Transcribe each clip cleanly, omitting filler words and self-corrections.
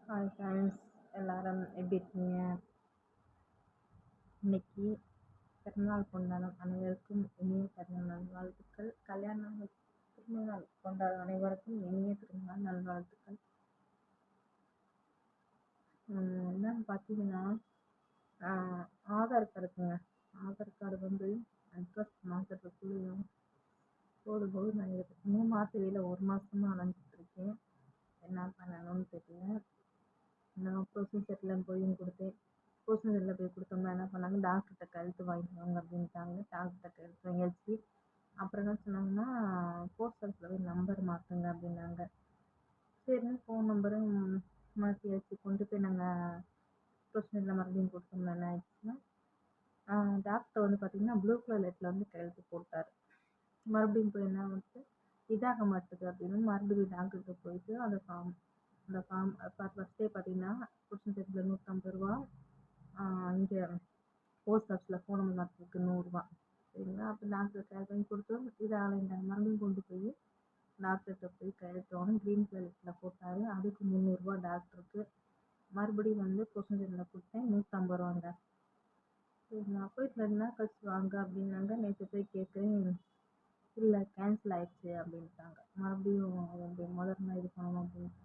Hi friends, எல்லாரும் எப்படி இருக்கீங்க? இன்னைக்கு பிறந்தநாள் கொண்டாடும் அனைவருக்கும் இனிய பிறந்தநாள் நல்வாழ்த்துக்கள். கல்யாணம் திருமணநாள் கொண்டாடும் அனைவருக்கும் இனிய திருமணநாள் நல்வாழ்த்துக்கள். என்னன்னு பார்த்தீங்கன்னா, ஆதார் கார்டுங்க. ஆதார் கார்டு வந்து அட்ரஸ் மாற்றத்துக்குள்ளேயும் போடும்போது நான் இன்னும் மாற்றவே ஒரு மாதமாக அலைஞ்சிட்டு இருக்கேன். என்ன பண்ணணும்னு தெரியல. நான் ப்ரொசீஜர்லாம் போயும் கொடுத்தேன். ப்ரொசீஜரில் போய் கொடுத்தோம்னா என்ன பண்ணாங்க, டாக்டர்கிட்ட கையெழுத்து வாங்கிட்டு வாங்க அப்படின்ட்டாங்க. டாக்டர்கிட்ட கையெழுத்து வாங்கியாச்சு. அப்புறம் என்ன சொன்னாங்கன்னா, போஸ்ட் ஆஃபீஸில் போய் நம்பர் மாற்றுங்க அப்படின்னாங்க. சரின்னு ஃபோன் நம்பரும் மாற்றியாச்சு. கொண்டு போய் நாங்கள் ப்ரொசீஜரில் மறுபடியும் கொடுத்தோம்னா என்ன ஆயிடுச்சுன்னா, டாக்டர் வந்து பார்த்தீங்கன்னா ப்ளூ கலர் லெட்டில் வந்து கையெழுத்து போட்டார். மறுபடியும் போய் என்ன வந்துட்டு இதாக மாட்டுது அப்படின்னு மறுபடியும் டாக்டர்கிட்ட போயிட்டு அந்த ஃபார்ம் ஃபஸ்ட்டே பார்த்தீங்கன்னா ப்ரொசீஜரில் ரூ. 150. இங்கே போஸ்ட் ஆஃபீஸில் ஃபோன் நம்பர் மாற்றுறதுக்கு ரூ. 100. சரிங்களா? அப்போ டாக்டர் கையெழுத்து வாங்கி கொடுத்தோம். இது ஆலைண்டாங்க. மறுபடியும் கொண்டு போய் டாக்டர்கிட்ட போய் கையெழுத்து வாங்கி க்ரீன் கலர் லெட்டரில் போட்டார். அதுக்கு ரூ. 300 டாக்டருக்கு. மறுபடியும் வந்து ப்ரொசீஜரில் கொடுத்தேன். ரூ. 150. சரிங்களா? போயிட்டு 2 நாள் கழிச்சு வாங்க அப்படின்னாங்க. நேற்று போய் கேட்குறேன், இல்லை கேன்சல் ஆயிடுச்சு அப்படின்ட்டாங்க. மறுபடியும் அவங்க முதல்ல இது பண்ணணும் அப்படின்ட்டாங்க.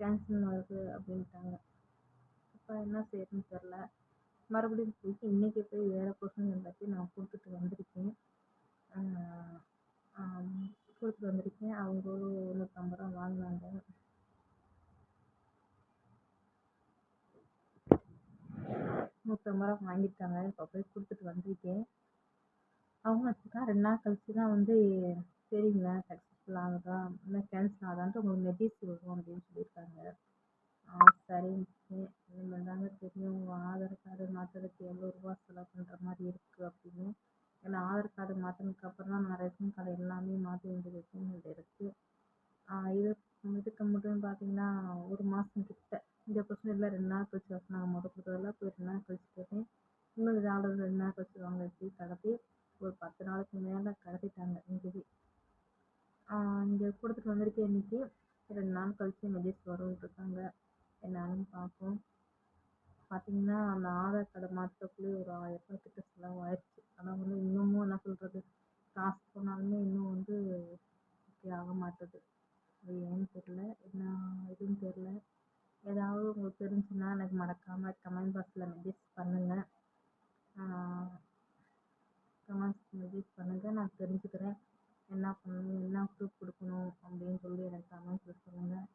கேன்சல் ஆகுது அப்படின்ட்டாங்க. இப்போ என்ன செய்யறதுன்னு தெரில. மறுபடியும் போயிட்டு இன்றைக்கி போய் வேறு கொஸ்டின் எல்லாத்தையும் நான் கொடுத்துட்டு வந்திருக்கேன். கொடுத்துட்டு வந்திருக்கேன். அவங்க ஒரு ரூ. 150 வாங்கினாங்க. ரூ. 150 வாங்கிட்டாங்க. இப்போ போய் கொடுத்துட்டு வந்திருக்கேன். அவங்க வச்சுக்கா 2 நாள் கழிச்சு தான் வந்து சரிங்களா சக்ஸஸ்ஃபுல் ஆகுதா இல்லை கேன்சல் ஆகுதான்ட்டு உங்களுக்கு மெசேஜ் வரும் அப்படின்னு சொல்லியிருக்காங்க. சரின்ட்டு இனிமேல் தாங்க தெரியும் உங்கள் ஆதார் கார்டு மாற்றுறதுக்கு எவ்வளோ ரூபா செலவு பண்ணுற மாதிரி இருக்குது அப்படின்னு. ஏன்னா ஆதார் கார்டு மாற்றினதுக்கப்புறம் தான் நான் ரேஷன் கார்டு எல்லாமே மாற்ற வேண்டியது இருக்குது. இது இதுக்கு மட்டும் பார்த்தீங்கன்னா ஒரு மாதம் கிட்ட இந்த ப்ரொசீஜரில் 2 நாள் கழிச்சு வர நாங்கள் கொடுத்ததெல்லாம் போய் 2 நாள் கழிச்சு கேட்டேன். இன்னும் இதாவது 2 நாள் கழிச்சு வாங்க வச்சு கடத்தி ஒரு 10 நாளுக்கு மேலே கடத்திட்டாங்க. இங்கே கொடுத்துட்டு வந்திருக்கேன். இன்றைக்கி 2 நாள் கழிச்சு மெசேஜ் வரும்ன்ட்ருக்காங்க. என்னன்னு பார்ப்போம். பார்த்தீங்கன்னா அந்த ஆதார் கார்டை மாற்றக்குள்ளேயே ஒரு 1000 கிட்ட செலவாயிடுச்சு. ஆனால் வந்து இன்னமும் என்ன சொல்கிறது, காசு போனாலுமே இன்னும் வந்து ஓகே ஆக மாட்டுது. அது ஏன்னு தெரில, என்ன இதுன்னு தெரில. ஏதாவது உங்களுக்கு தெரிஞ்சுன்னா எனக்கு மறக்காமல் கமெண்ட் பாக்ஸில் மெசேஜ் பண்ணுங்கள். மெசேஜ் பண்ணுங்கள், நான் தெரிஞ்சுக்கிறேன். என்ன பண்ணணும், என்ன ப்ரூஃப் கொடுக்கணும் அப்படின்னு சொல்லி எனக்கு கமெண்ட்ஸில் சொல்லுங்கள்.